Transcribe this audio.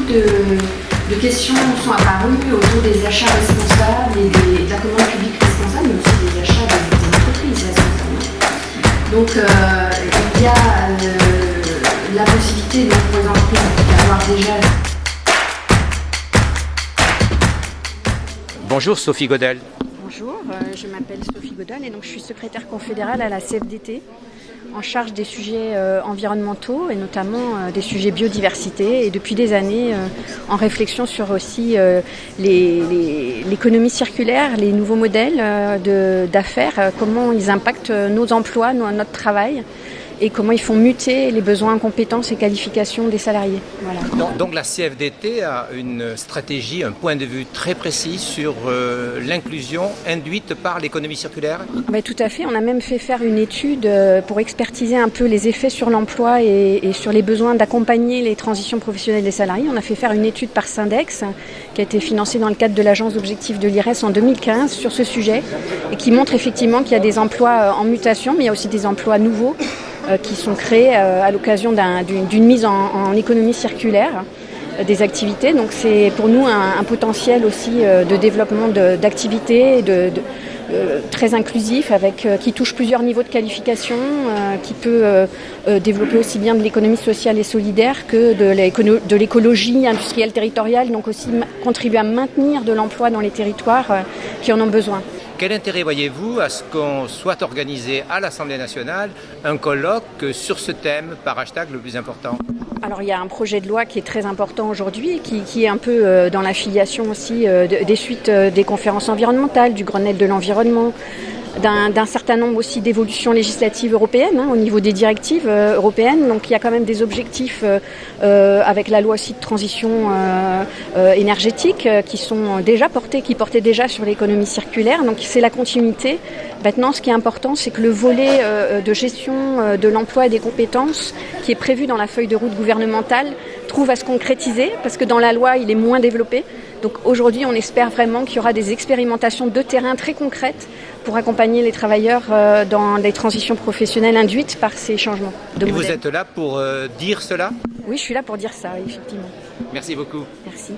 de questions sont apparues autour des achats responsables et de la commande publique responsable, mais aussi des achats des entreprises responsables. Donc il y a la possibilité donc, pour les entreprises d'avoir déjà... Bonjour Sophie Godel. Bonjour, je m'appelle Sophie Godel et donc je suis secrétaire confédérale à la CFDT en charge des sujets environnementaux et notamment des sujets biodiversité et depuis des années en réflexion sur aussi l'économie circulaire, les nouveaux modèles d'affaires, comment ils impactent nos emplois, notre travail et comment ils font muter les besoins, compétences et qualifications des salariés. Voilà. Donc la CFDT a une stratégie, un point de vue très précis sur l'inclusion induite par l'économie circulaire ? Ben, tout à fait, on a même fait faire une étude pour expertiser un peu les effets sur l'emploi et sur les besoins d'accompagner les transitions professionnelles des salariés. On a fait faire une étude par Syndex qui a été financée dans le cadre de l'agence d'objectifs de l'IRES en 2015 sur ce sujet et qui montre effectivement qu'il y a des emplois en mutation, mais il y a aussi des emplois nouveaux qui sont créés à l'occasion d'une mise en économie circulaire des activités. Donc c'est pour nous un potentiel aussi de développement d'activités très inclusif qui touche plusieurs niveaux de qualification, qui peut développer aussi bien de l'économie sociale et solidaire que de l'écologie industrielle territoriale, donc aussi contribuer à maintenir de l'emploi dans les territoires qui en ont besoin. Quel intérêt voyez-vous à ce qu'on soit organisé à l'Assemblée nationale un colloque sur ce thème par hashtag le plus important ? Alors il y a un projet de loi qui est très important aujourd'hui, qui est un peu dans la filiation aussi des suites des conférences environnementales, du Grenelle de l'environnement, d'un certain nombre aussi d'évolutions législatives européennes au niveau des directives européennes. Donc il y a quand même des objectifs avec la loi aussi de transition énergétique qui sont déjà qui portaient déjà sur l'économie circulaire. Donc c'est la continuité. Maintenant, ce qui est important, c'est que le volet de gestion de l'emploi et des compétences qui est prévu dans la feuille de route gouvernementale trouve à se concrétiser parce que dans la loi, il est moins développé. Donc aujourd'hui, on espère vraiment qu'il y aura des expérimentations de terrain très concrètes pour accompagner les travailleurs dans les transitions professionnelles induites par ces changements de modèle. Et vous êtes là pour dire cela ? Oui, je suis là pour dire ça, effectivement. Merci beaucoup. Merci.